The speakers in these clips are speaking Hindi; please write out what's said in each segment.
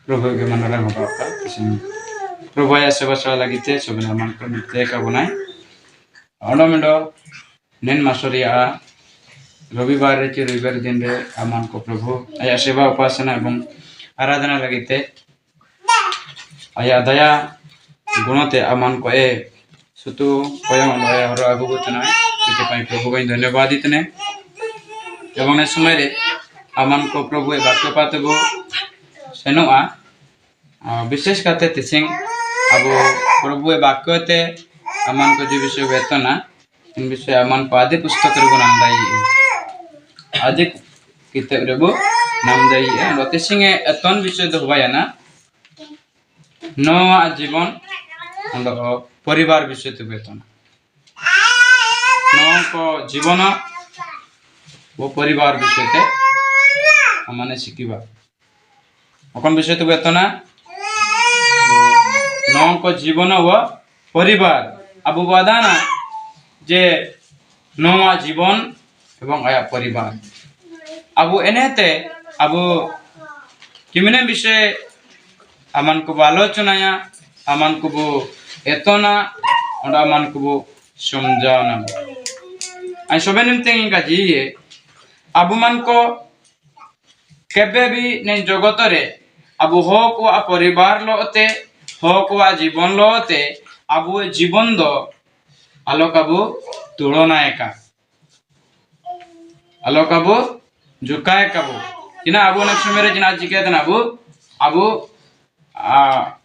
प्रभु के मन रंग बाका किसी प्रभु या सेवा सेवा लगी थे सबने मन को मिलते का बनाए ऑनो मिंडो नेन मासोरिया रविवार रे रविवार दिन रे अमान को प्रभु आया सेवा उपासना एवं आराधना लगी थे आया दया गुणते अमान को ए सुतु कोयम आया हर आगु बुतना सुते पाई प्रभु को धन्यवाद इतने एवं ने समय रे अमान को प्रभु ए वाक्य पातबो सेनुआ विशेष करते तिसिंग अब प्रभु ए वाक्यते अमान को जो विषय वेतना इन विषय अमान को आदि पुस्तक रे नामदाई आदि किताब रे बो नामदाई है तिसिंग एतन विषय दो होया ना नवा जीवन परिवार विषय तो वेतना नवा को जीवन वो परिवार विषय ते हमने शिकिबा कौन विषय तो वेतना नौ को जीवन व परिवार अब वादाना जे नवा जीवन एवं आया परिवार अब एनेते अब किमिने विषय अमन को आलोचनाया अमन को वो एतना और अमन को वो समझाना आई सबे निम्ते इनका जीए अब मन को केबे भी ने जगत रे अब हो को परिवार लोते हो को जीवन लोते अब जीवन दो आलोक अब तुलना एका आलोक अब जुकाय कबो किना अब नेक्स्ट मेरे जिना जिके दना अब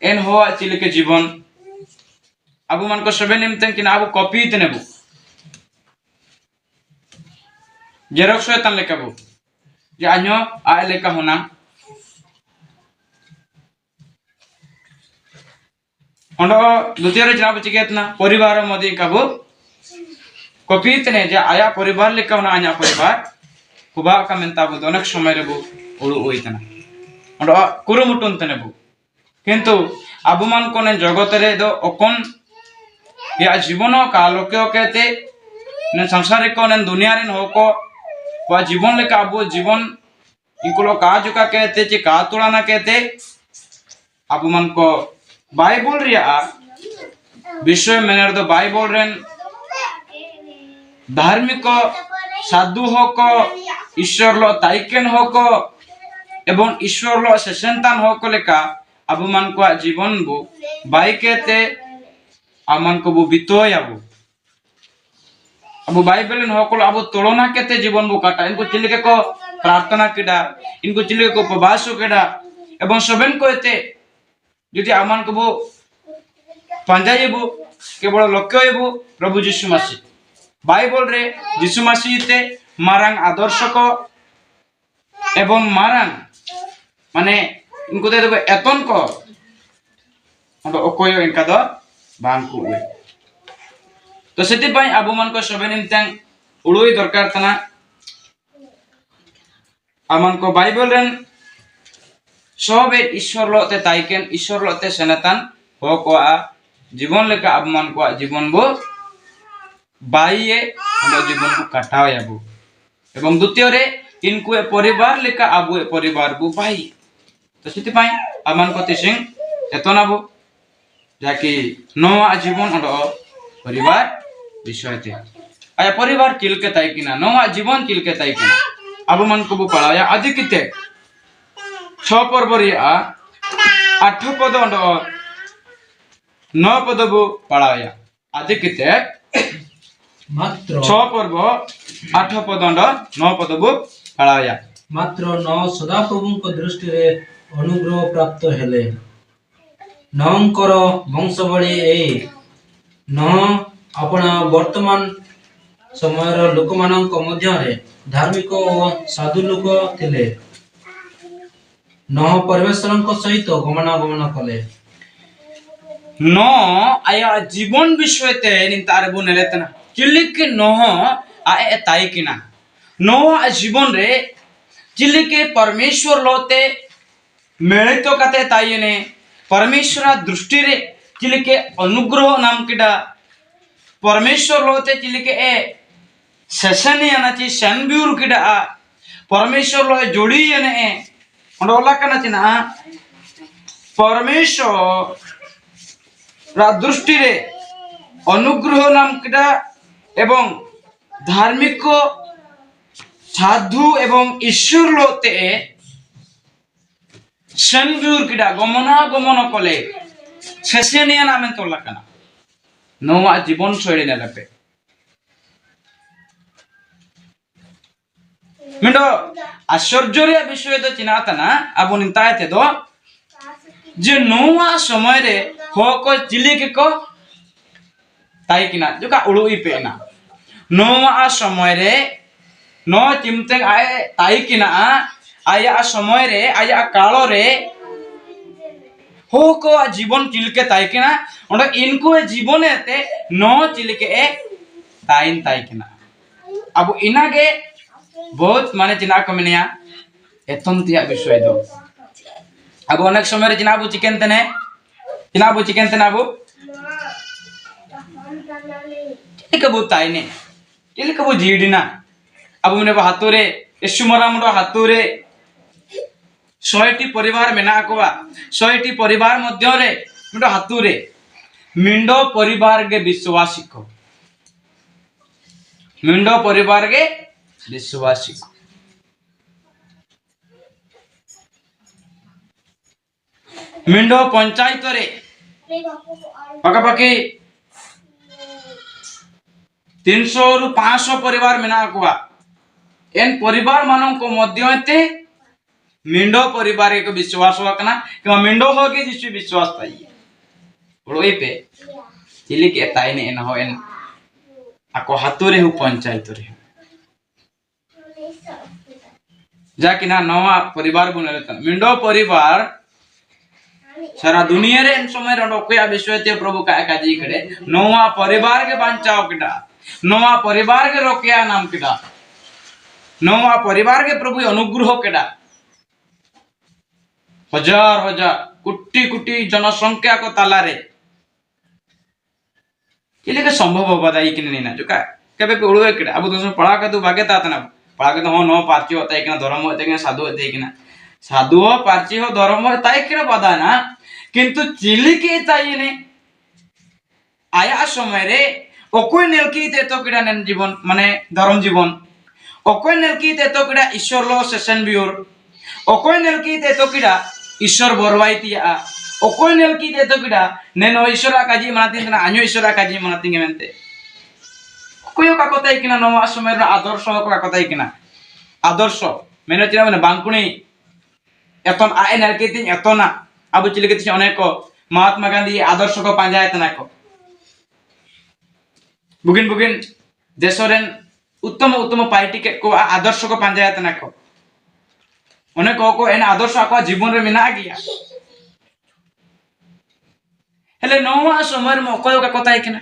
एन हो चिल के जीवन अब मन को सबे निम्ते किना अब कॉपी तनेबो जेरॉक्स तन लेकबो जे अन्यो आ लेका होना अंडो द्वितीय रे जनाब चिकेतना परिवार मदि कबो कॉपी तने जे आया परिवार लेका होना आया परिवार कुबा का मेंता बो अनेक समय रे बो उडु ओइतना अंडो कुरुमुटुन तने बो किंतु अब मन कोने जगत रे दो ओकन या जीवन का लोक्यो कहते ने संसारिक को ने दुनिया रे होको वा जीवन लेका अब जीवन इनको लोग का जुका कहते चे का तुलना कहते अब मन को बाइबल रिया विषय में तो बाइबल रेन धार्मिक साधु हो को ईश्वर लो ताइकेन हो को एवं ईश्वर लो से संतान हो को लेका अब मन को जीवन बो बाई कहते अमन को वो बितोय अब बाइबल हो को अब तुलना कहते जीवन बो काटा इनको चिल्के को प्रार्थना केडा इनको चिल्के को उपवास केडा एवं सबन को एते यदि अमन को वो पंजायबो केवल लक्ष्य हेबो प्रभु यीशु मसीह बाइबल रे यीशु मसीह ते मारंग आदर्श को एवं मारंग माने इनको दे देबो एतन को अब ओकोयो इनका दो बांकु हुए तो सेति पई अब मन को सबे निमतां उड़ोई दरकार तना अमन को बाइबल रेन सब ईश्वर लोते ताइकेन ईश्वर लोते सनातन हो को जीवन लेका अब मन को जीवन बो बाइए हम जीवन को काटाव याबो एवं द्वितीय रे इनको परिवार लेका अब परिवार बो बाई तो सेति पई अमन को तिसिंग एतना बो जाकि नवा जीवन और परिवार विषय थे आया परिवार चिलके ताई किना नवा जीवन चिलके ताई किना अब मन को पढ़ाया आदि किते 6 पर्व रिया 8 पद और 9 पद बो पढ़ाया आदि किते मात्र 6 पर्व 8 पद और 9 पद बो पढ़ाया मात्र 9 सदा प्रभु को दृष्टि रे अनुग्रह प्राप्त हेले नंकर वंशवली ए न अपना वर्तमान समय लोक मानक मध्य रे धार्मिक और साधु लोक थिले न परमेश्वर को सहित गमनागमन कले न आया जीवन विषय ते नितार बो नेलेतना चिल्लिके न आए ताई किना नवा जीवन रे चिल्लिके परमेश्वर लोते मेले तो कते ताई ने परमेश्वर दृष्टि रे चिल्लिके अनुग्रह नाम किडा परमेश्वर लोते चिल्लिके ए सेशन याना ची सनब्यूर किडा परमेश्वर लो जोड़ी ने ओला कना चिना परमेश्वर दृष्टि रे अनुग्रह नाम किटा एवं धार्मिक साधु एवं ईश्वर लोते संजुर किटा गमना गमन कले सेसेनिया नाम तो लकना नोवा जीवन शैली नेलपे मिंडो आश्चर्य विषय तो चिनातना अब नितायते दो जे नोवा समय रे हो को चिलिक को ताई किना जो का उड़ुई पेना नोवा समय रे नो चिमते आए ताई किना आया समय रे आया कालो रे हो को जीवन चिलके ताई किना और इनको जीवन एते नो चिलके ताइन ताई किना अब इनागे बहुत माने चिना को मिनिया एतम तिया विषय दो अब अनेक समय रे चिनाबु चिकन तने अबु कबू ताइने चिली कबू जीडिना अब मने हातुरे यशुमरा मुडो हातुरे 100टी परिवार मेना कोवा 100टी परिवार मध्य रे मुडो हातुरे मिंडो परिवार के विश्वासी को मिंडो परिवार के विश्वासी को मिंडो पंचायत रे पाखापाखि 300 रु 500 परिवार मेना कुआ एन परिवार मानों को मध्य मिंडो परिवार एक विश्वास होकना कि मिंडो हो के जिस विश्वास ताई ओई पे चिली के ताई ने न हो एन आको हातुरे हु पंचायत रे जाकि ना नवा परिवार बुने मिंडो परिवार सारा दुनिया रे समय रंडोकया विश्वते प्रभु का काजी करे नवा परिवार के बांचाओ किडा नवा परिवार के रोकया नाम किडा नवा परिवार के प्रभु अनुग्रह केडा हजार हजार कोटी कोटी जनसंख्या को ताला रे केले के संभव बदाई कि नहीं ना जो का केबे पे उड़वे केडा अब दोस पढ़ा के तू भागे तना पढ़ा के तो हो नो पार्ची होता है कि धर्म होता है कि साधु होता है कि साधु हो पार्ची हो धर्म होता है कि बदा ना किंतु चिली के ताई ने आया समय रे ओकोय नेलकी ते तो किडा नेन जीवन माने धर्म जीवन ओकोय नेलकी ते तो किडा ईश्वर लो सेशन बियोर ओकोय नेलकी ते तो किडा ईश्वर बरवाइतिया ओकोय नेलकी ते तो किडा नेनो ईश्वर काजी मनाती ना अन्य ईश्वर काजी मनाती मेनते कोयो का कतई किना नवा समय रे आदर्श का कतई किना आदर्श मेने चिना माने बांकुणी एतन आए नेलकी तिन एतना अब चिलके तिन अनेक महात्मा गांधी आदर्श को पांजायत ना को बुगिन बुगिन देशरेन उत्तम उत्तम पार्टी के को आदर्श को पांजायत ना को अनेक को एन आदर्श को जीवन रे मिना गया हेले नवा समय में कोयो का कथा किना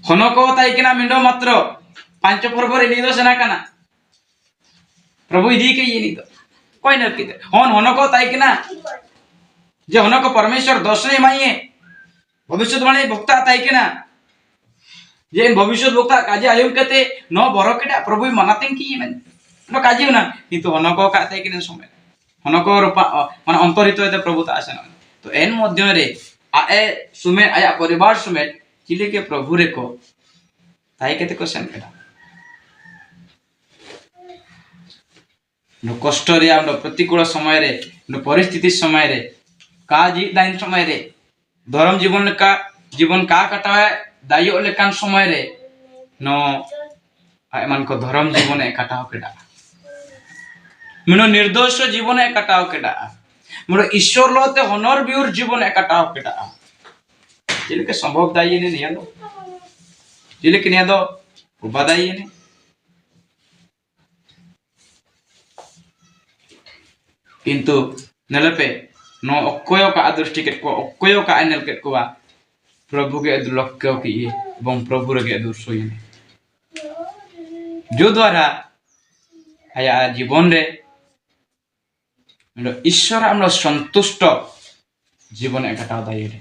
हनो को ताई किना मिंडो मात्र 5 पर्व रे निदो सेना कना प्रभु इदी के ये निदो कोई न किते हनो को ताई किना जे हनो को परमेश्वर दोष नहीं माइए भविष्यवाणी भक्ता ताई किना जे भविष्य भक्ता काजे आयुम कते न बरकेटा प्रभु मनाते की मन न काजे ना किंतु हनो को का ताई किना समय हनो को रूपा मान अंतरित होते प्रभु ता आसन तो एन मध्य रे आए सुमे आया परिवार सुमे चिले के प्रभु रे को ताई केते को सेन केटा न कष्ट रे हम प्रतिकूल समय रे न परिस्थिति समय रे का जी दाइन समय रे धर्म जीवन का कटा है दायो लेकान समय रे नो आयमान को धर्म जीवन ए कटाओ केडा मिनो निर्दोष जीवन ए कटाओ केडा मिनो ईश्वर लोते हनर बिउर जीवन ए कटाओ केडा जिलके संभव दाई ने निया दो जिलके निया दो उबादाई ने किंतु नलपे नो अक्कोयो का दृष्टि के को अक्कोयो का एनल के को प्रभु के लक्ष्य की एवं प्रभु रे दुर्सोई जो द्वारा आया जीवन रे ईश्वर हम संतुष्ट जीवन एकटा दाई रे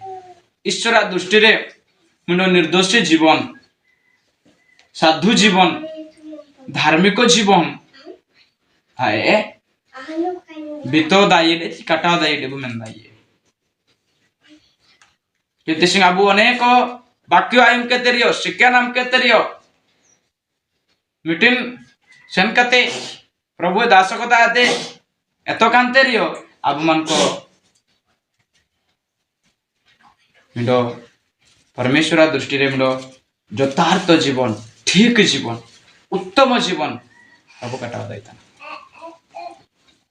ईश्वर दृष्टि रे निर्दोष जीवन साधु जीवन धार्मिक जीवन आए बितो दाये कटा दाये बुमेन दाये किते सिंह अबु अनेक वाक्य आयम के तेरियो शिक्षा नाम के तेरियो मिटिन सेन कते प्रभु दास को दाते एतो कान तेरियो अब मन को मिडो परमेश्वर दृष्टि रे मिडो यथार्थ जीवन ठीक जीवन उत्तम जीवन प्रभु कटा दायता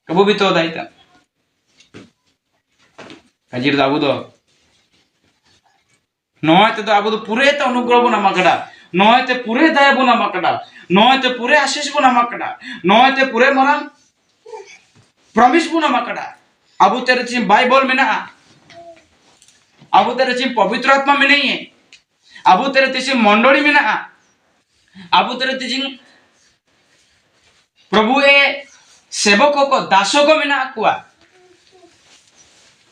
कबू भी तो दायता कजीर दाबू दो नयते तो आबो पूरे तो अनुग्रह बना मकड़ा नयते पूरे दया बना मकड़ा नयते पूरे आशीष बना मकड़ा नयते पूरे मरन प्रॉमिस बना मकड़ा आबो तेरे चिम बाइबल में ना आबो तेरे चिम पवित्र आत्मा में नहीं है आबो तेरे चिम मंडली में ना आबो तेरे चिम प्रभु ए सेवकों को दासों को में ना कुआ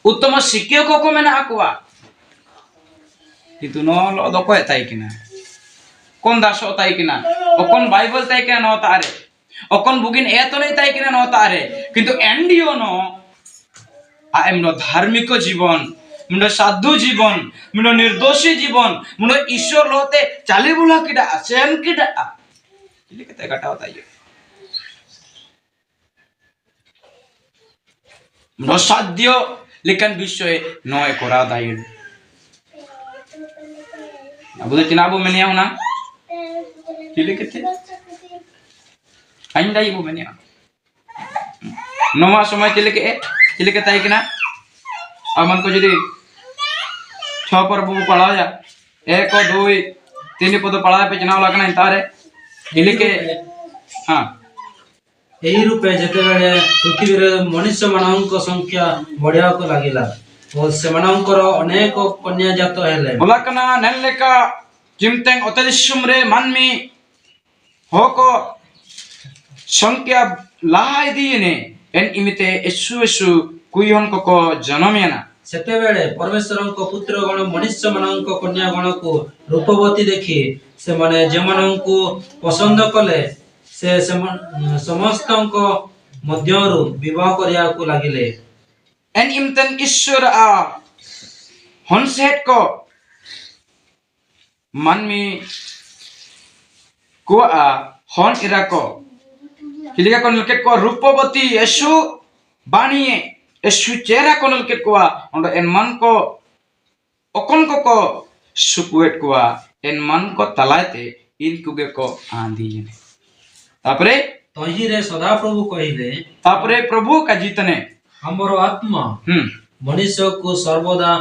उत्तम शिक्षकों को में ना कुआ किंतु नो दो को ताई किना कौन दासो ताई किना ओकन बाइबल ताई किना नो तारे ओकन बुगिन ए तो नहीं ताई किना नो तारे किंतु एंडियो नो आई एम नो धार्मिक जीवन मुंडो साधु जीवन मुंडो निर्दोषी जीवन मुंडो ईश्वर लोते चाली बुला किडा सेन किडा इले कते कटा होता है मुंडो साध्य लेकिन विषय नोए कोरा दाई अबू तो चिनाबू में नहीं आऊँ ना चिले किथे आइन दाई वो में नहीं आऊँ नौवा समय चिले के ताई किना अब मन को जल्दी छह पर वो पढ़ा जा एक और दो तीन पद पढ़ा पे चुनाव लगना इंतारे चिले के हाँ यही रूपे जते बेले पृथ्वी रे मनुष्य मानक संख्या बढ़िया को लागिला और सेमानंकर अनेक कन्या जात हेले बोला कना नेले का जिमतें अतलिशुम रे मानमी होको संख्या लाहाई दिए एन इमिते यीशु कुयन को जन्मयना सेते बेले परमेश्वर को पुत्र गण मनुष्य मानक कन्या गण को रूपवती देखि से माने जे मानन को पसंद कले से समस्त को मध्यरु विवाह करिया को लागिले एन इमतन ईश्वर आ हंसेट को मानमी को आ हन इरा को हिलिका को नलके को रूपवती यीशु बाणीए यीशु चेहरा को नलके को ओंडो एन मन को ओकन को सुकुएट को एन मन को तलाते इन कुगे को आंधी ने तापरे तही रे सदा प्रभु कहिले तापरे प्रभु का जीतने हमरो आत्मा मनुष्य को सर्वदा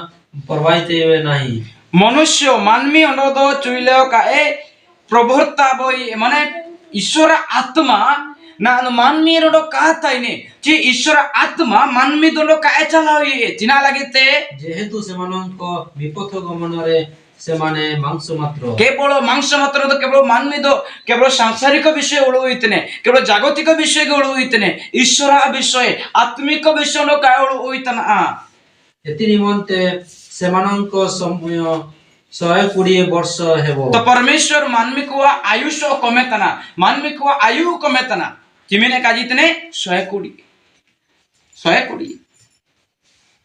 प्रभावित हुए नहीं मनुष्य मानवी अनुरोध चुइले का ए प्रभुता बोई माने ईश्वर आत्मा ना मानवी रो का ताइने जे ईश्वर आत्मा मानवी दोनो का चलावे चिना लागिते जेहेतु सेमानन को विपथ गमन रे से माने मांस मात्र तो केवल मानवी दो केवल सांसारिक विषय उड़ोइतने केवल जागतिक विषय के उड़ोइतने ईश्वर विषय आत्मिक विषय नो काय उड़ोइतना एति निमंते सेमानन को समय 120 वर्ष हेबो तो परमेश्वर मानवी को आयुष कमेतना मानवी को आयु कमेतना किमिने काजितने 120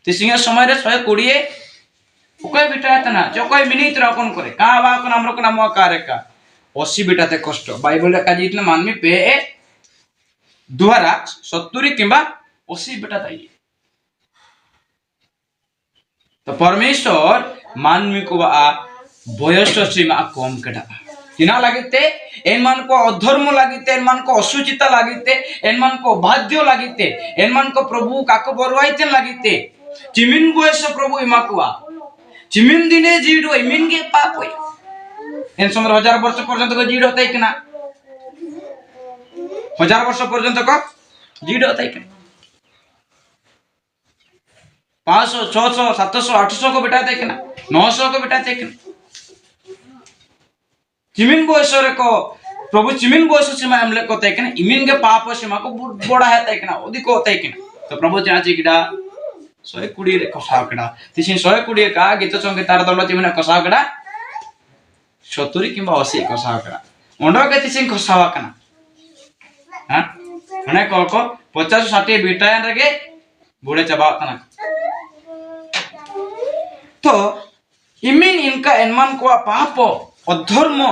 तिसिंग समय रे 120 ओके बेटा तना जो कोई मिनिट रकन करे का बा को नाम रकन नाम कार्य का 80 बेटा ते कष्ट बाइबल रे काजी इतने मानवी पे द्वारा 70 किंबा 80 बेटा ताई तो परमेश्वर मानवी को बयस सीमा कम केटा किना लागिते एन मान को अधर्म लागिते एन मान को असुचिता लागिते एन मान को बाध्य लागिते एन मान को प्रभु काको बरवाइते लागिते चिमिन बयस प्रभु इमा कुआ चिमिन दिने जीडो इमिन के पाप होय एन समर 1000 वर्ष पर्यंत को जीडो होतै किना 1000 वर्ष पर्यंत को जीडो होतै किना 500 600 700 800 को बेटा किना 900 को बेटा किना चिमिन बयस रे को प्रभु चिमिन बयस सीमा हमले को तै किना इमिन के पाप सीमा को बड़ा है किना अधिक होतै किना तो प्रभु चाची किडा 120 रे कसाव केडा तिसिन 120 का गीत संगे तार दल चिमिन कसाव केडा 70 किंबा 80 कसाव केडा ओंडो के तिसिन कसाव कना हाँ अने को 50-60 बिटायन रगे बुढ़े चबाव तना तो इमिन इनका एनमान को पाप अधर्म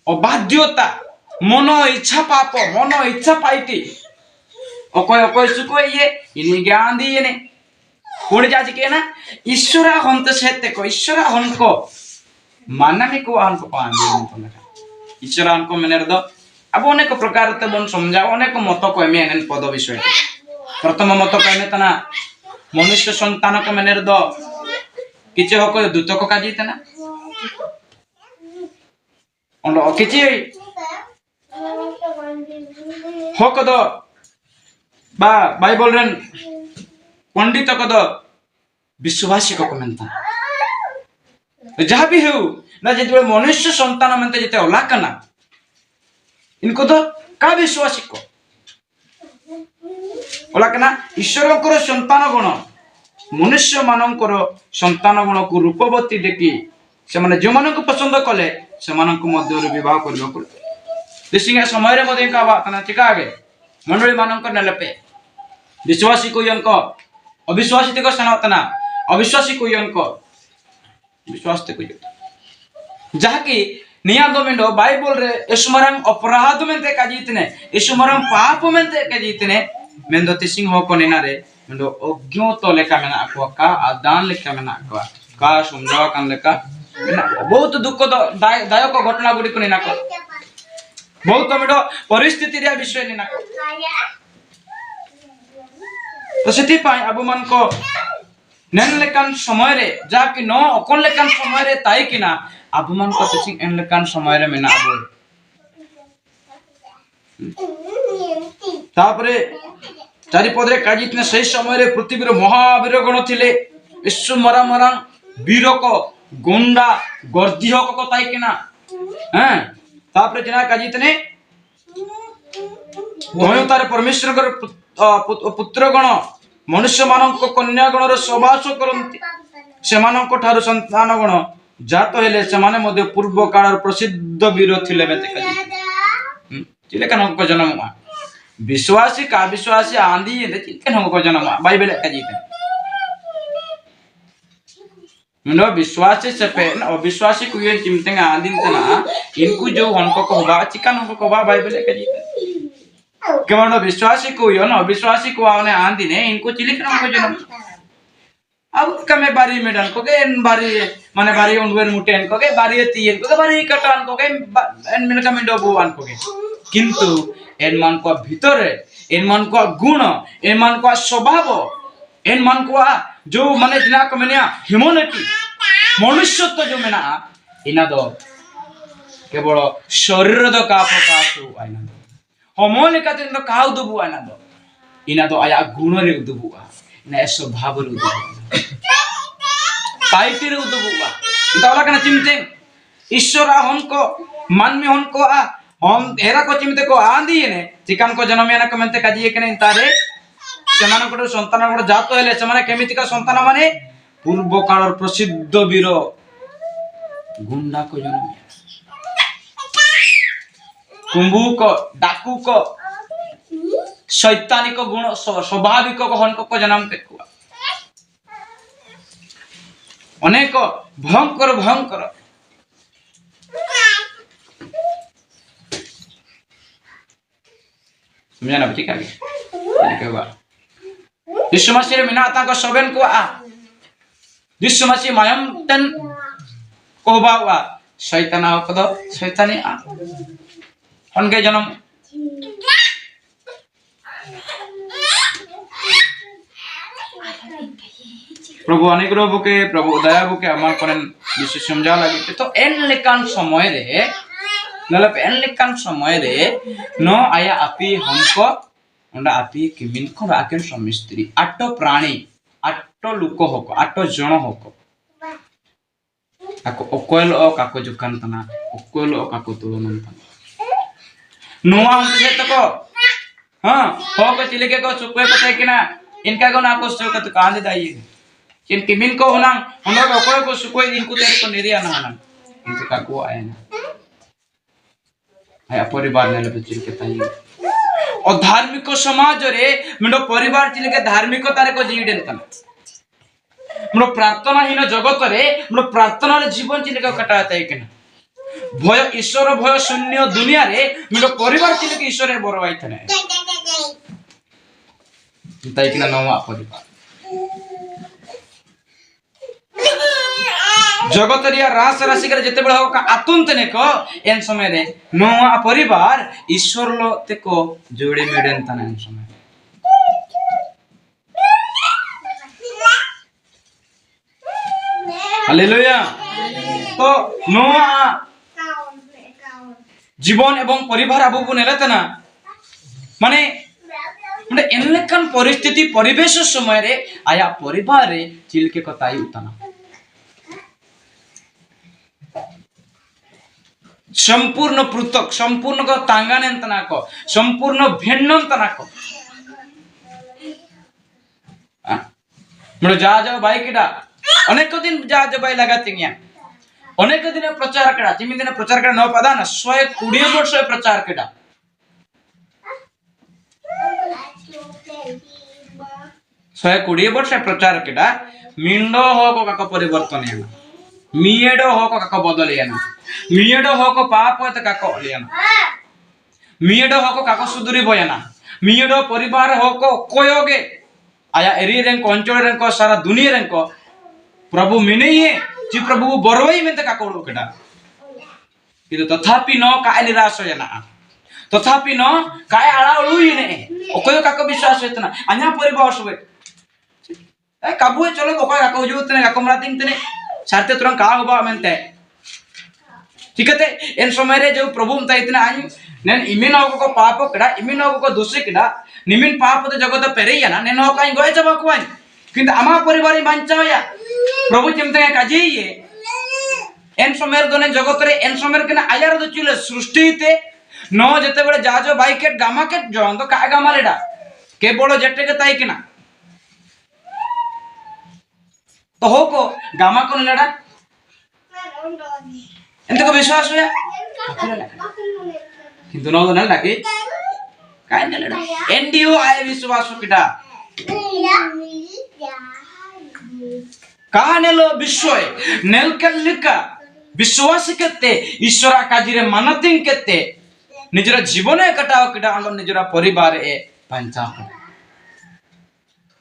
अबाध्यता मनो इच्छा पाप मनो इच्छा पाइती अकोय अकोय सुको ये इन्हीं ज्ञान दिए ने कोण जाज के ना ईश्वरा हंत सेते को ईश्वरा हन को मानने को हन को पांदे तो लगा ईश्वरा हन को मेने दो अब अनेक प्रकार ते बन समझा अनेक मत को एमे एन पद विषय प्रथम मत को एमे तना मनुष्य संतान को मेने दो किचे हको दूत को काजी तना ओलो किचे हक दो बा बाइबल रेन पंडित को दो विश्वासी को मेनता जहाँ भी हो ना जिते मनुष्य संतान मेनते जिते ओला कना इनको तो का विश्वासी को ओला कना ईश्वर को संतान गुण मनुष्य मानकर संतान गुण को रूपवती देखी से माने जो मानक पसंद कले से मानक मध्य विवाह करबो को दिसिंगा समय रे मदे का बात ना चिका आगे मंडली मानक नलपे विश्वासी को यनको अविश्वासी को सनातना अविश्वासी को यनको विश्वास ते को जहा की निया दो मिंडो बाइबल रे इसमरम अपराध में ते काजीतने इसमरम पाप में ते काजीतने मेंदो तिसिंग हो को निना रे मेंदो अज्ञो तो लेका मेना को का आदान लेका मेना को का समझावा कान लेका बहुत दुख दो दायक घटना गुडी को निना को बहुत मिडो परिस्थिति रे विषय निना को तो सेति पाई अब मन को नेन लेकान समय रे जाकि न अकोन लेकान समय रे ताई किना अब मन को तिसिंग एन लेकान समय रे मेना अब तापरे चारिपदरे काजितने सही समय रे पृथ्वी रे महावीर गण थिले विश्व मरा मरा वीर को गुंडा गर्दी हो को ताई किना हैं तापरे जना काजितने दोयो तारे परमेश्वर पुत्र गण मनुष्य मानक कन्या गण रे सबास करंती से मानक ठारु संतान गण जात हेले से माने मध्ये पूर्व काल प्रसिद्ध वीर थिले बेते काजी चिले कन को जन्म विश्वासी का विश्वासी आंधी ये चिले को जन्म बाइबल काजी मनो विश्वासी से पे अविश्वासी को ये चिमते आंधी तना इनको जो हनको को होगा चिकन हनको को बाइबल काजी केवल विश्वासी को यो ना अविश्वासी को आने आंधी ने इनको चिले कन को जन्म अब कमे बारी मेडन को के इन बारी माने बारी उनवेन मुटेन को के बारी तीन को के बारी कटान को के एन मिल कमे डबुआन को के किंतु एन मन को भीतर एन मन को गुण एन मन को स्वभाव एन मन को जो माने जना को मेनिया ह्यूमैनिटी मनुष्यत्व जो मेना इना दो केवल शरीर दो का प्रकाशु आइना दो हमोले का तो काउ दुबु आइना दो इना दो आया गुण रे दुबु इना स्वभाव रे दुबु पाइटी रे दुबु इताला कना चिमते ईश्वर हमको मानवी हमको हम एरा को चिमते को आंदी ने चिकन को जन्म याना कमेंते काजी कने तारे सेमान को संतान को जातो हेले सेमाने केमिति का संतान माने पूर्व काल प्रसिद्ध वीर गुंडा को जन्म कुंभुक डाकुक शैतानिक गुण स्वाभाविक हनको को जन्म देखुआ अनेक भयंकर भयंकर समझना ठीक है के बा यीशु मसीह रे मिनाता को सबन को यीशु मसीह मायम तन को बावा शैतान आ को शैतानी आ उनके जन्म प्रभु अनुग्रह बुके प्रभु दया बुके अमर करन यीशु समझा लगे तो एन लेकान समय रे मतलब एन लेकान समय रे न आया आपी हमको उंडा आपी किमिन को आके स्वामी स्त्री आटो प्राणी आटो लुक होको आटो जण होको आको ओकोल ओ काको जुकान तना ओकोल ओ काको तुलन तना नुआ हम से तको हां होको चिलेके को सुपे को तेकिना इनका को ना को सुको तो कांदे दाई किन किमिन को होना हम लोग ओकोल को सुको इनको तेरे को नेरिया ना ना इनको काको आए ना आया परिवार ने ले चिल के ताई अधार्मिक समाज रे मिंडो परिवार चिले के धार्मिकता रे को जीडेन तना मिंडो प्रार्थनाहीन जगत रे मिंडो प्रार्थना रे जीवन चिले को कटाता है केना भय ईश्वर भय शून्य दुनिया रे मिंडो परिवार चिले के ईश्वर रे बरवाई थने ताई किना नवा परिवार जगत रिया रास राशि करे जते बड़ा का आतुन तने को एन समय रे नवा परिवार ईश्वर लो ते को जोड़े मेडन तने एन समय हालेलुया तो नवा जीवन एवं परिवार आबु बुनेला तना माने म्हणजे एनलेकन परिस्थिति परिवेश समय रे आया परिवार रे चिलके कताई उतना संपूर्ण पृथक संपूर्ण को तांगानेन तना को संपूर्ण भिन्नन तना को म्हणजे जा बाई केडा अनेक दिन जा बाई लगातिंग या अनेक दिन प्रचार केडा जिमिन दिन प्रचार केडा न पदा ना 120 वर्ष प्रचार केडा 120 वर्ष प्रचार केडा मिंडो हो को काको परिवर्तन याना मिएडो हो को काको बदल याना मिएडो हो को पाप हो त काको याना मिएडो हो को काको सुधुरी बयाना मिएडो परिवार हो को कोयोगे आया एरी रें को अंचल रें को सारा दुनिया रें को प्रभु मिने ही जी प्रभु बरवई में त काको केडा किंतु तथापि न काय निराश याना तथापि न काय आळाळू ने ओकोयो काको विश्वास होतना अन्या परिवार सबे ए काबुए चलो ओको काको जुतने काको मरातिंग तने सारते तुरंत का होबा मेनते ठीक है एन समय रे जो प्रभु मता इतना आन नेन इमिन ओको को पाप कड़ा इमिन ओको को दोषी कड़ा निमिन पाप तो जगत पेरेया ना नेन ओका गोय जबा कोन किंतु आमा परिवार बांचाया प्रभु चिमते काजे ये एन समय दोने जगत रे एन समय के ना आयार दो चिले सृष्टिते न जते बड़े जाजो बाइकेट गामा के जोन तो का गामा लेडा के बड़ो जट्टे के ताई किना तो हो को गामा को लेडा एंते को विश्वास होया किंतु न तो नला के काय न लेडा एनडीओ आए विश्वास किटा का नेलो विश्व नेल के लिका विश्वास केते ईश्वर काजी रे मानतिंग केते निजरा जीवन कटाव किटा अंग निजरा परिवार ए पंचा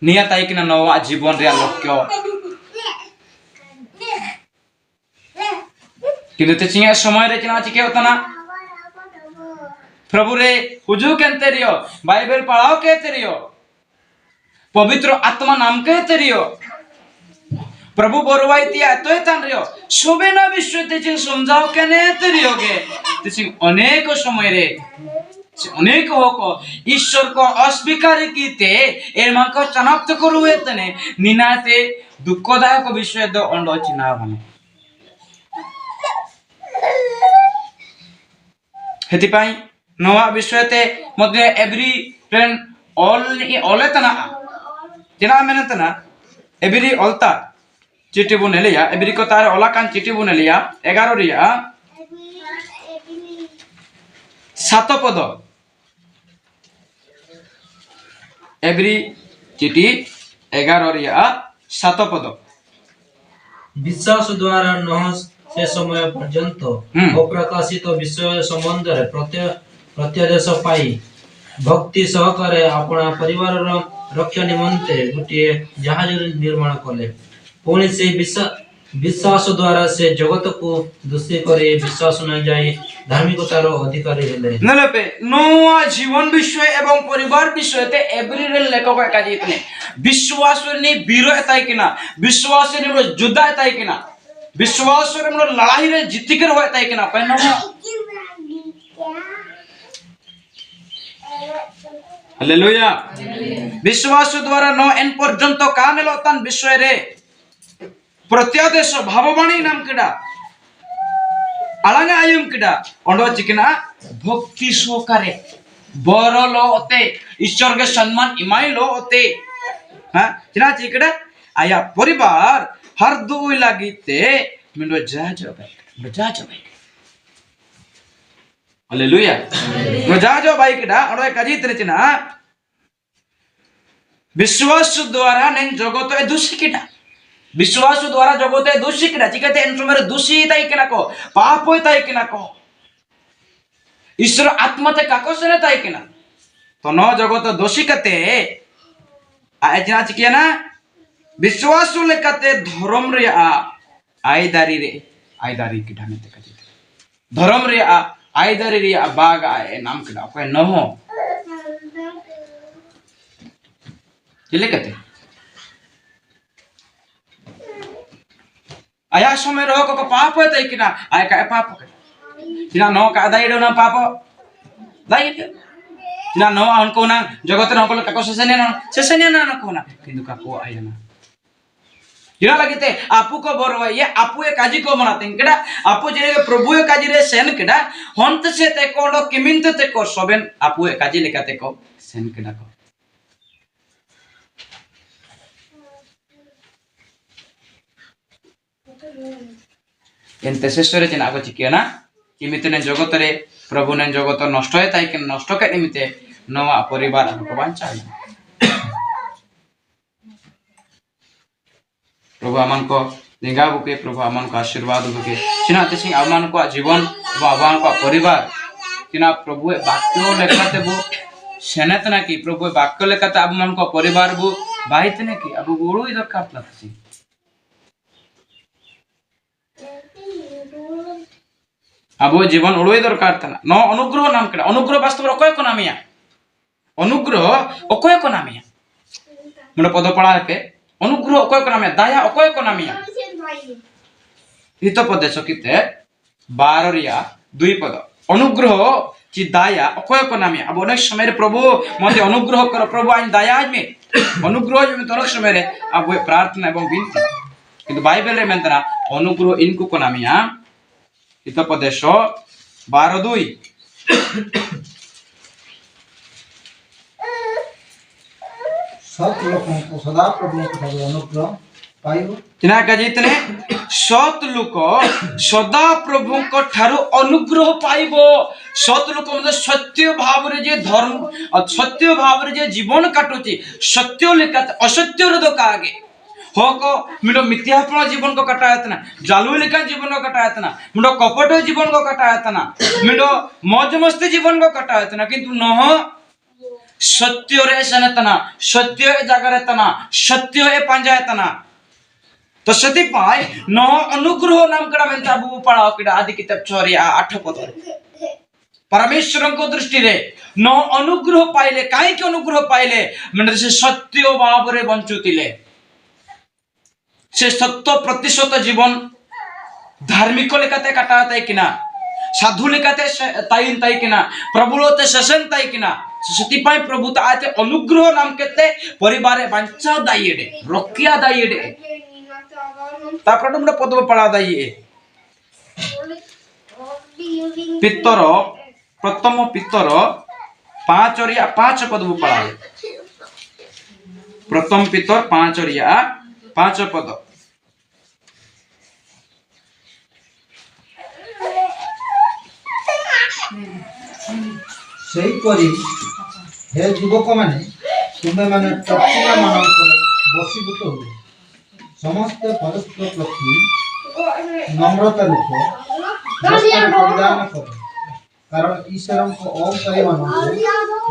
निया ताई किना नवा जीवन रे लक्ष्य किंतु ते चिंगा समय रे चिना चिके होतना प्रभु रे हुजू केनते रियो बाइबल पढ़ाओ केते रियो पवित्र आत्मा नाम केते रियो प्रभु बरवाई तिया तोय तान रियो सोबे ना विश्व ते चिंग समझाओ केने ते रियो के ते चिंग अनेक समय रे अनेक होको ईश्वर को अस्वीकार कीते एरमा को समाप्त करूए तने निनाते दुःखदायक विषय दो अंडो चिना बने हेति पाई नवा विषयते मध्ये एवरी फ्रेंड ऑल तना जना मेने तना एवरी ऑलता चिट्ठी बुने लिया एवरी को तार ओला कान चिट्ठी बुने लिया 11 रिया 7 पद एवरी चिट्ठी 11 रिया 7 पद विश्वास द्वारा नह से समय पर्यंत अप्रकाशित विषय संबंध रे प्रत्यादेश पाई भक्ति सहकारे अपना परिवार रक्षा निमंते गोटे जहाज निर्माण कले पुणी से विश्वास द्वारा से जगत को दूषित करे विश्वास न जाए धार्मिकतार अधिकारी हेले नलपे नोआ जीवन विषय एवं परिवार विषय ते एवरी रे लेखक काजी इतने विश्वास ने बीरो एताई किना विश्वास ने जुदा एताई किना विश्वास रे मन लड़ाई रे जीत कर होय ताई किना पहनो हालेलुया विश्वास द्वारा न एन पर्यंत कानेलो तन विषय रे प्रत्यादेश भाववाणी नाम केडा आलांगा आयुम केडा अंडो चिकना भक्ति सहकारे बरलो ओते ईश्वर के सम्मान इमाई लो ओते हां चिना चिकड़ा आया परिवार हर दुई लागिते मिंडो जा भाई हालेलुया जा जो भाई किडा और काजी तेरेचिना विश्वास द्वारा ने जगत ए दोषी किडा विश्वास द्वारा जगत ए दोषी किडा चिकते एन समय दोषी ताई किना को पाप होय ताई किना को ईश्वर आत्मा ते काको से ताई किना तो न जगत दोषी कते आजना चिकिया ना विश्वास लेकाते धर्म रे आयदारी किडा में ते काजी धर्म रे आयदारी रे बाग ए नाम किडा कोई न हो चले कहते आया समय रहो को पाप है तई किना आय का पाप किना नो का दाई डो ना पाप दाई किना नो उनको ना जगत न को का सेसने ना को ना किंतु का को आय ना किना लगते आपु को बरवा ये आपु ए काजी को मनाते किना आपु जे प्रभु ए काजी रे सेन किना हंत से ते को किमिंत ते को सबेन आपु ए काजी लेकाते को सेन किना को एंते शेषरे जेना आगो चिकियाना किमिते ने जगत रे प्रभु ने जगत नष्ट है ताई के नष्ट के निमित्ते नवा परिवार को बांचाई प्रभु अमन को निगा बुके प्रभु अमन को आशीर्वाद बुके सिना तिसिंग अमन को जीवन व अमन को परिवार किना प्रभु वाक्य लेखाते बु सेनत ना कि प्रभु वाक्य लेखाते अमन को परिवार बु बाहितने कि अब गोळू इधर काटला तिसिंग अब जीवन उड़ोई दरकार था न अनुग्रह नाम केड़ा अनुग्रह वास्तव रे अकय को नामिया अनुग्रह अकय को नामिया मुंडा पद पड़ा के अनुग्रह अकय को नामिया दया अकय को नामिया हित पद सकिते 12 रिया 2 पद अनुग्रह ची दया अकय को नामिया अब अनेक समय रे प्रभु मते अनुग्रह कर प्रभु आइन दया आज में अनुग्रह जो में तोरक समय रे अब प्रार्थना एवं विनती किंतु बाइबल रे मेंतना अनुग्रह इनको को नामिया हितोपदेश 12:2 सत लोगों को सदा प्रभु को अनुग्रह पाइबो किना कजितने सत लोक सदा प्रभु को ठारो अनुग्रह पाइबो सत लोक मतलब सत्य भाव रे जे धर्म और सत्य भाव रे जे जीवन काटुची सत्य लेखा असत्य रे दो कागे हो को मिडो मिथ्यापन जीवन को कटायत ना जालू लेखा जीवन को कटायत ना मिडो कपट जीवन को कटायत ना मिडो मौज मस्ती जीवन को कटायत ना किंतु नह सत्य रे सनतना सत्य ए जागरतना सत्य ए पंजायतना तो सती पाए न अनुग्रह नाम कड़ा मेंता बु पढ़ाओ किडा आदि किताब 6 या 8 पद परमेश्वर को दृष्टि रे न अनुग्रह पाइले काहे के अनुग्रह पाइले म्हणजे से सत्य भाव रे बंचुतिले से 100% जीवन धार्मिक लेकाते काटाते किना साधु लेकाते ताई किना प्रभुलोते शशन ताई किना सती पाई प्रभु ताते अनुग्रह नाम केते परिवारे बंचा दाइएडे रक्षा दाइएडे तापर तुमने पद पढ़ा दाइए पितर प्रथम पितर 5 और 5 पद पढ़ा प्रथम पितर 5 और 5 पद सही परी हे युवक माने तुमे माने तत्व मानक बसीभूत हो समस्त परस्पर प्रति नम्रता रूप परिधान करो कारण ईश्वर को अवसरी मानक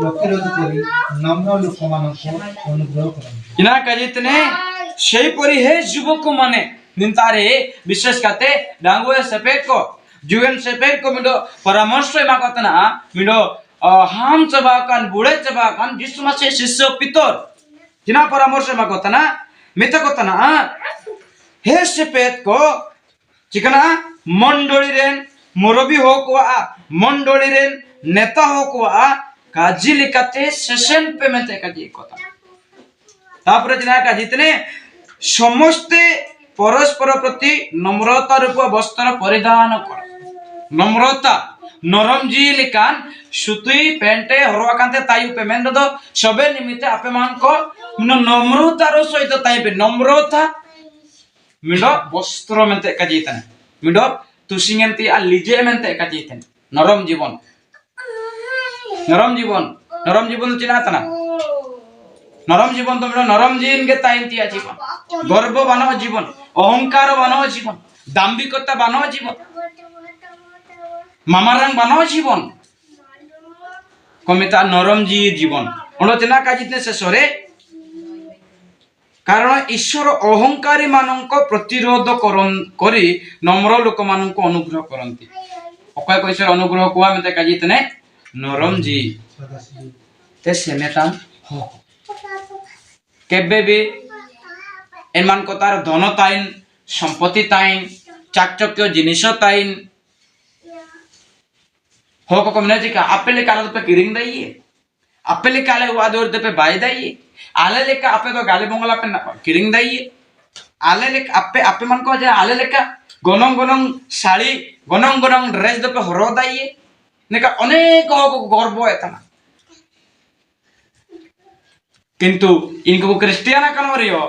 प्रतिरोध करी नम्र लोक मानक अनुग्रह करन किना कजितने सही परी हे युवक माने निंतारे विशेष करते डांगो सफेद को जुएन सफेद को मिडो परामर्श मागतना मिडो हम चबाकान बुढ़े चबाकान जिसमा से शिष्य पितर जिना परामर्श मागतना मित कोतना हे सफेद को चिकना मंडली रेन मुरबी हो को मंडली रेन नेता हो को काजी लिकाते सेशन पे मेते काजी कोता तापर जिना का जितने समस्त परस्पर प्रति नम्रता रूप वस्त्र परिधान कर नम्रता नरम जी लिकान सुतुई पेंटे हरवा कांते ताई पे मेन दो सबे निमित्ते आपे मान को नम्रता रो सहित ताई पे नम्रता मिडो वस्त्र मेंते काजीतन मिडो तुसिंगेंती आ लिजे मेंते काजीतन नरम जीवन नरम जीवन चिना तना नरम जीवन तो मेरा नरम जीवन के ताइन तिया जीवन गर्व बानो जीवन अहंकार बानो जीवन दाम्भिकता बानो जीवन मामारंग बानो जीवन कमिता नरम जी जीवन ओनो चिना का जितने से सोरे कारण ईश्वर अहंकारी मानक प्रतिरोध करी नम्र लोक मानक अनुग्रह करती अकय कैसे अनुग्रह कुआ में का जितने नरम जी ते सेमेता केबे भी एमान को तार धन ताइन संपत्ति ताइन चाकचक्य जिनिस ताइन हो को कमने जी का आपेले काला पे किरिंग दइए आपेले काले वादोर दे पे बाय दइए आले लेका आपे तो गाली बंगला पे किरिंग दइए आले लेका आपे आपे मन को जे आले लेका गनंग गनंग साड़ी गनंग गनंग ड्रेस दे पे हरो दइए नेका अनेक हो गर्व एतना किंतु इनको क्रिस्टियाना कनवरियो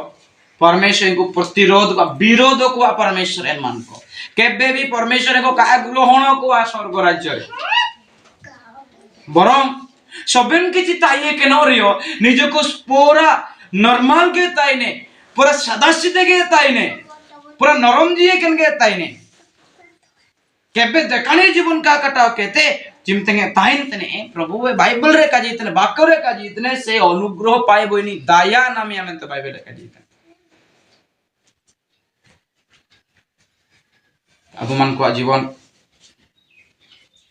परमेश्वर इनको प्रतिरोध का विरोध को परमेश्वर एन मान को केबे भी परमेश्वर को का ग्रहण को स्वर्ग राज्य बरम सबन किछि ताइए के नरियो निजको पूरा नॉर्मल के ताइने पूरा सादा सीधे के ताइने पूरा नरम जिए केन के ताइने केबे देखाने जीवन का कटाव कहते जिमतेंगे ताइन तने प्रभु वे बाइबल रे का जीतने वाक्य रे का जीतने से अनुग्रह पाए बोइनी दया नामे हमें तो बाइबल रे का जीतने अब मन को जीवन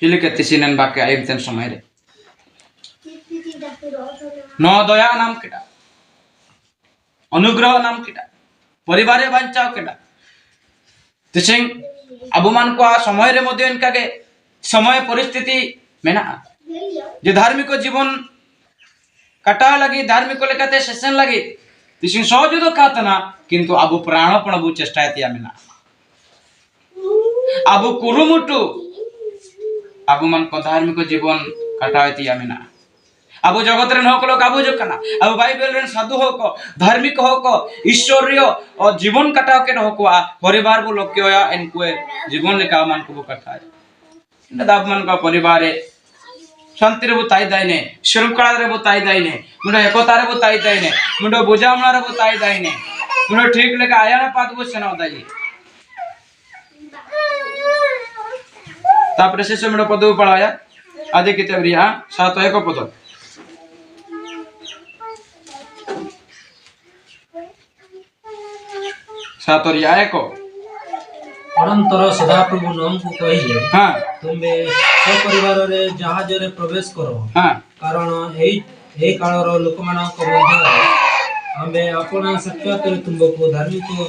किले के तिसिनन बाके आइमतेन समय रे न दया नाम केटा अनुग्रह नाम केटा परिवारे बांचाओ केटा तिसिंग अब मन को समय रे मध्य इनका के समय परिस्थिति में ना जे धार्मिक जीवन कटा लगी धार्मिक लेकाते सेशन लगी तिसिंग सहज तो कातना किंतु अब प्राणपण बु चेष्टा तिया में ना अब कुरुमुटु अब मन को धार्मिक जीवन कटा तिया में ना अब जगत रे नकलो काबू जो कना अब बाइबल रे साधु हो को धार्मिक हो को ईश्वरीय और जीवन कटाव के हो को परिवार को लोक या इनको जीवन लेका मन को कटाय दाब मन का परिवार शांति रे बुताई दाइने श्रृंखला रे बुताई दाइने मुंडो एकता रे बुताई दाइने मुंडो बुझामणा रे बुताई दाइने मुंडो ठीक लेका आया ना पात बु सेना दाई तापरे से मुंडो पद पळाया आदि किताब रिया 7 पद सातोरिया एको अनंतर सदाप्रभु नाम को कहिले हां तुमे सपरिवार रे जहाज रे प्रवेश करो हां कारण एई काल रो लोक माना को मध्य हमें अपना साक्षात तुमको धार्मिक देखियो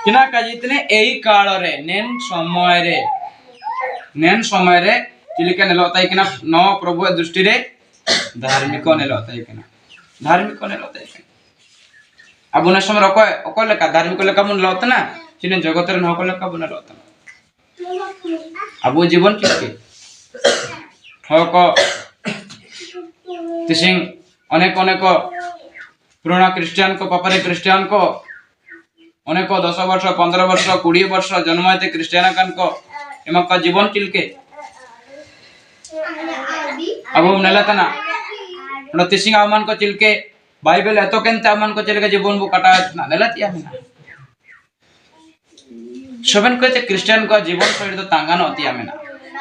किना का जितने एई काल रे नेन समय रे चिलिका नेलताई किना न प्रभु दृष्टि रे धार्मिक नेलताई किना धार्मिक नेलताई अब उन समय अकल लेका धार्मिक लेका मन लतना चिने जगत रे नकल लेका बना लतना अब जीवन किसके हक तिसिंग अनेक अनेक पुराना क्रिश्चियन को पापरे क्रिश्चियन को अनेक 10 वर्ष 15 वर्ष 20 वर्ष जन्मते क्रिश्चियन कान को एमका जीवन चिलके अब नेलतना तिसिंग आमान को चिलके बाइबल एतो केनते अमन को चलेगा जीवन बु कटा ना नेलतिया ना सबन कहते क्रिश्चियन का जीवन शैली तो तांगान होती आमेना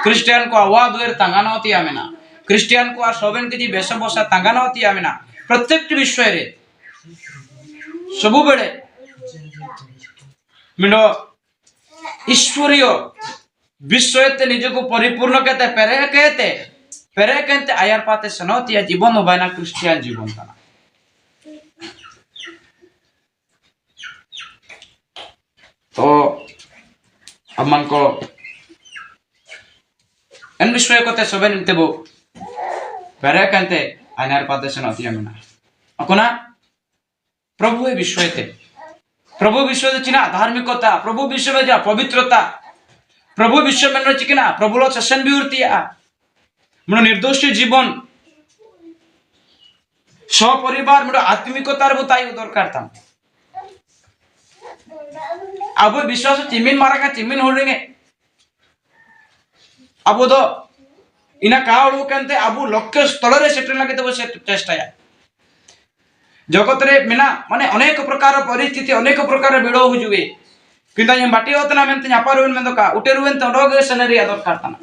क्रिश्चियन को आवाज वेर तांगान होती आमेना क्रिश्चियन को सबन के जी बेशबसा तांगान होती आमेना प्रत्येक विषय रे सबु बेले मिनो ईश्वरीय विषयते निजको परिपूर्ण कहते पेरे कहते आयार पाते सनोतिया जीवन बायना क्रिश्चियन जीवन ता तो अब मन को इन विषय को ते सबे निते बो पेरे कहते आयार पाते सनोतिया मेना अकोना प्रभु ए विषय ते चिना धार्मिकता प्रभु विषय में जा पवित्रता प्रभु विषय में न चिकना प्रभु लो सेशन भी उरतिया मन निर्दोष जीवन सपरिवार मन आत्मिकतार बुताई दरकार था अब विश्वास चिमिन मारा का चिमिन होड़ेंगे अब तो इना कावड़ू केनते अबु लक्ष्य स्थल रे सेटल लगे तो से चेष्टाया जगत रे मेना माने अनेक प्रकार परिस्थिति अनेक प्रकार बिड़ो हुजुवे किंतु ये बाटी होतना मेनते न्यापारुन मेन का उटेरुन तो रोगे सनेरी आदर करताना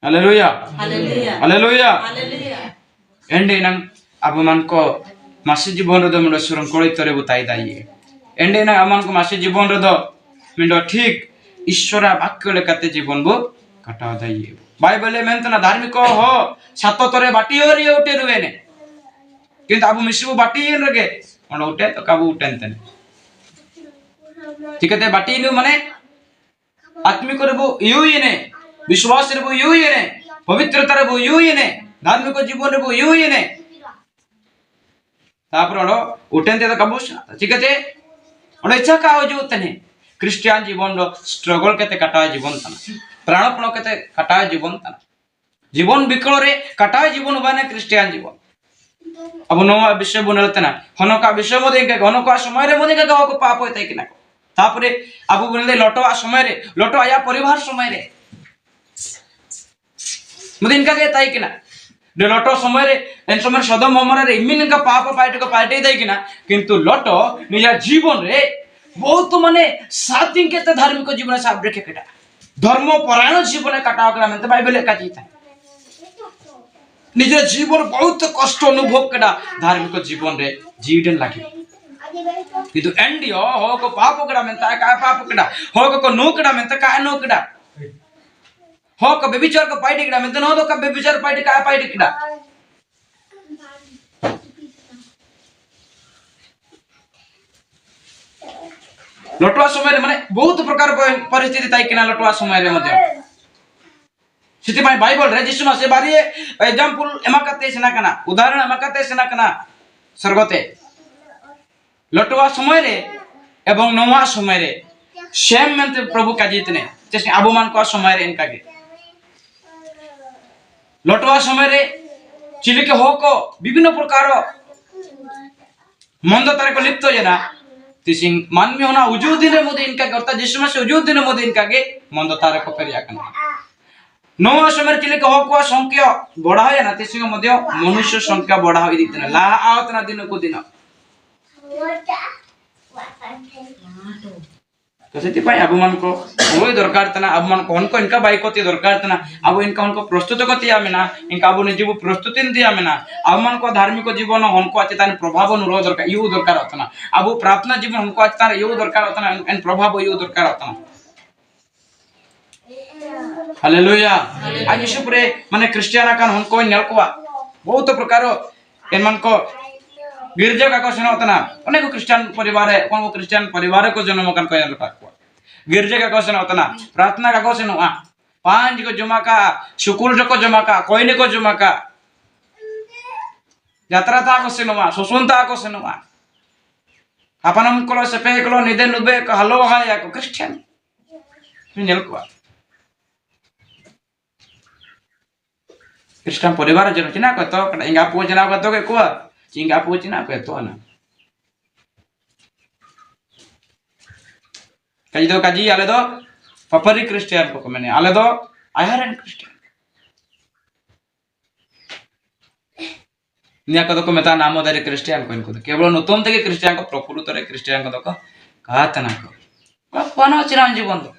हालेलुया हालेलुया हालेलुया हालेलुया एंडे नंग अब मन को मासे जीवन रे मिंडो सुरं कोळी तरे बुताई दाइए एंडे नंग अमन को मासे जीवन रे मिंडो ठीक ईश्वर वाक्य लेकाते जीवन बो कटाव दाइए बाइबल मेनतना धार्मिक हो सातो तरे बाटी ओरी उटे रुवेने किंतु अब मिसबु बाटी रगे ओंड उटे तो काबू उटेनतने ठीक है बाटी नु माने आत्मिक रेबु युयने विश्वास रेबु युयने पवित्रता रेबु युयने धार्मिक जीवन रेबु युयने तापर ओडो उटेनते तो काबू ठीक है ओडे इच्छा का हो जुतने क्रिश्चियन जीवन रो स्ट्रगल केते काटा जीवन तना प्राणपण केते काटा जीवन तना जीवन बिकल रे काटा जीवन बाने क्रिश्चियन जीवन अब नवा विषय बनलतना हनका विषय मदे के हनका समय रे मदे के को पाप होतै किना तापरे अब बनले लटवा समय रे लटो आया परिवार समय रे मदे इनका के ताई किना दे लटो समय रे एन समय सदम ममरा रे इमिन का पाप पार्टी दै किना किंतु लटो निजा जीवन रे बहुत माने सातिन के धार्मिक जीवन साब रेखे केटा धर्म परायण जीवन काटा करा में बाइबल का जीता निज जीवन बहुत कष्ट अनुभव केटा धार्मिक जीवन रे जीवन लागे किंतु एंडियो हो को पाप केटा में ता का पाप केटा हो को नो केटा में ता का नो केटा हो को बेविचार को पाइटी केटा में ता नो तो का बेविचार पाइटी का पाइटी केटा लटुआ समय माने बहुत प्रकार परिस्थिति ताई किना लटुआ समय रे मध्य सिति भाई बाइबल रे जिसु मासे बारी एग्जांपल एमाकते सेना कना उदाहरण एमाकते सेना कना स्वर्गते लटुआ समय रे एवं नवा समय रे सेम मेंते प्रभु का जीतने जैसे अबमान को समय रे इनका के लटुआ समय रे चिलिके हो को विभिन्न प्रकार मंद तारे को लिप्त जना तिसिंग मानवी होना उजू दिन मोदे इनका करता जिसु मासे उजू दिन मोदे इनका के मंद तारे को पेरिया कना नवा समय चिले को को संख्या बढ़ा है ना तिसिंग मध्य मनुष्य संख्या बढ़ा होई दितना ला आवतना दिन को दिन तो सेति पाई अबमान को ओय दरकार तना अबमान को उनको इनका बाइकोती दरकार तना अब इनका उनको प्रस्तुत करती आमेना इनका अब निजीव प्रस्तुति दिया आमेना अबमान को धार्मिक जीवन उनको अचेतन प्रभाव नुरो दरकार यू दरकार होतना अब प्रार्थना जीवन उनको अचेतन यू दरकार होतना इन प्रभाव यू दरकार होतना हालेलुया आज ईश्वरे माने क्रिश्चियन कान उनको नेलकोवा बहुत प्रकार इन मन को गिरजा का क्वेश्चन होतना अनेक क्रिश्चियन परिवार है कौन क्रिश्चियन परिवार को जन्म कान को दरकार गिरजा का क्वेश्चन होतना प्रार्थना का क्वेश्चन हुआ पांच को जमा का शुकुल को जमा का कोइने को जमा का यात्रा ता क्वेश्चन हुआ सुसुनता क्वेश्चन हुआ अपनम को सेपे को निदे नुबे को हलो हाया को क्रिश्चियन नेल को क्रिश्चियन परिवार जन चिना को तो इंगा पूजना को तो के को चिंगा पूजना को तो ना कजी दो कजी आले दो पपरी क्रिश्चियन को मैंने आले दो आयरन क्रिश्चियन निया कदो को मेता नामो दारे क्रिश्चियन को इनको केवल नतुम तके क्रिश्चियन को प्रकृत रे क्रिश्चियन को दको कहत ना को कोन चिरान जीवन दो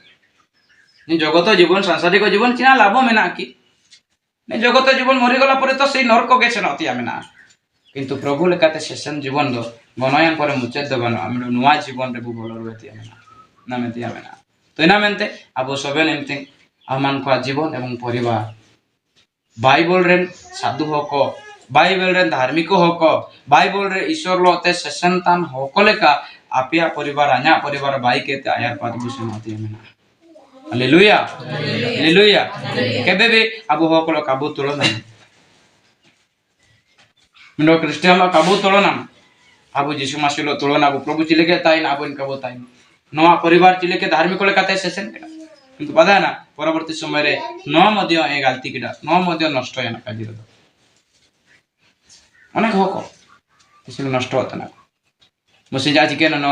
नि जगत जीवन सांसारिक जीवन चिना लाभ मेना की नि जगत जीवन मरि गला परे तो सेई नरक गेछ नती आमेना किंतु प्रभु लेकाते शेषन जीवन दो गनयन पर मुचेद गन हम नुवा जीवन रे बोल रहती आमेना ना मेती आमेना तो इना मेनते अब सबेन एमथिंग आमान को जीवन एवं परिवार बाइबल रे साधु होको बाइबल रे धार्मिक होको बाइबल रे ईश्वर लोते सेसंतान होको लेका आपिया परिवार अन्या परिवार बाई केते आयार पाद बुसन होती आमेना हालेलुया हालेलुया केबे भी अब होको लो काबू तुलना मिनो क्रिश्चियन लो काबू तुलना अब यीशु मसीह लो तुलना अब प्रभु चिले के ताई ना अब इनका बताई नवा परिवार चिले के धार्मिक लेकाते सेसन केटा किंतु पता ना परवर्ती समय रे न मध्य ए गलती केटा न मध्य नष्ट है ना काजी रो अनेक होको किसी नष्ट होता ना मुसे जाति के न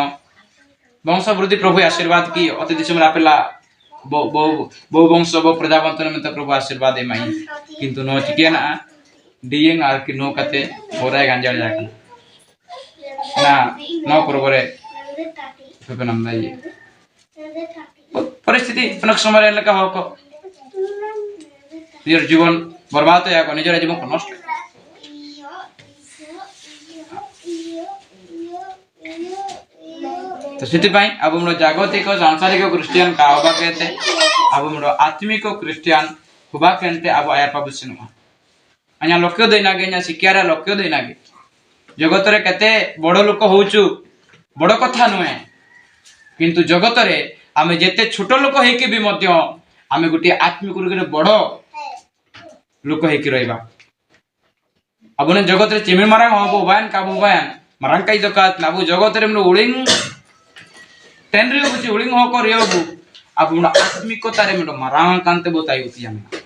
वंश वृद्धि प्रभु आशीर्वाद की अति दिशम रापेला बहु वंश बहु प्रजावंतन में प्रभु आशीर्वाद एमाई किंतु नो चिकिया ना डिएंग आर कि नो कते होराय गांजाड़ जाकन ना नो प्रभुरे प्रभु नाम दाई परिस्थिति अनेक समय लेका होको निजर जीवन बर्बाद हो जाको निजर जीवन को नष्ट तो सिटी पाई अब हम जागतिक सांसारिक क्रिश्चियन का होबा कहते अब हम आत्मिक क्रिश्चियन होबा कहते अब आया पाबुसिनुआ अ냐 लक्ष्य देनागे न्या शिक्षार लक्ष्य देनागे जगत रे केते बड़ लोक होउचु बड़ कथा नुहे किंतु जगत रे आमे जेते छोट लोक हेके भी मध्य आमे गुटी आत्मिक रूप बड़ लोक हेके रहबा अबने जगत रे चिमी मारा होबो बायन काबो बायन मारंग काई दकात नाबु जगत रे मन उड़िंग टेनरी बुची उड़िंग हो को रियोबु अब मन आत्मिकता रे मन मारांग कांते बोताई उती आमे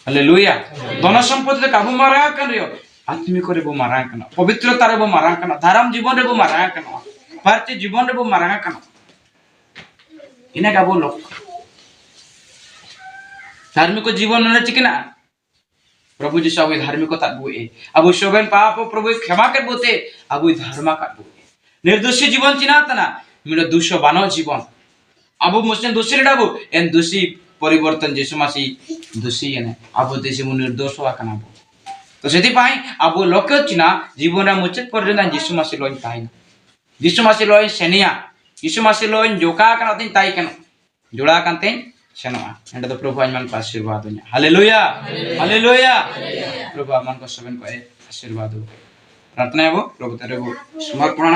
हालेलुया धन संपत्ति रे काबु मारा कन रियो आत्मिक रे बो मारांग कन पवित्रता रे बो मारांग कन धर्म जीवन रे बो मारांग कन भारतीय जीवन रे बो मारांग कन इने का बोलो धार्मिक जीवन ने चिकना प्रभु जी सब धार्मिकता बुए अब शोभन पाप प्रभु क्षमा कर बोते अब धर्म का बुए निर्दोषी जीवन चिनातना मेरा दोषो बानो जीवन अब मुझे दोषी डाबो एन दोषी परिवर्तन यीशु मसीह दोषी ने अब देशे मु निर्दोष हुआ कना तो सेति पाई अब लक्ष्य चिना जीवन रा मुचित पर यीशु मसीह लोइन ताई यीशु मसीह लोइन सेनिया यीशु मसीह लोइन जोका कना तिन ताई कना जोड़ा कांते शनवा एंड तो प्रभु मन का आशीर्वाद हो हालेलुया हालेलुया प्रभु मन को सबन को आशीर्वाद हो प्रार्थना है वो प्रभु तेरे वो समर्पण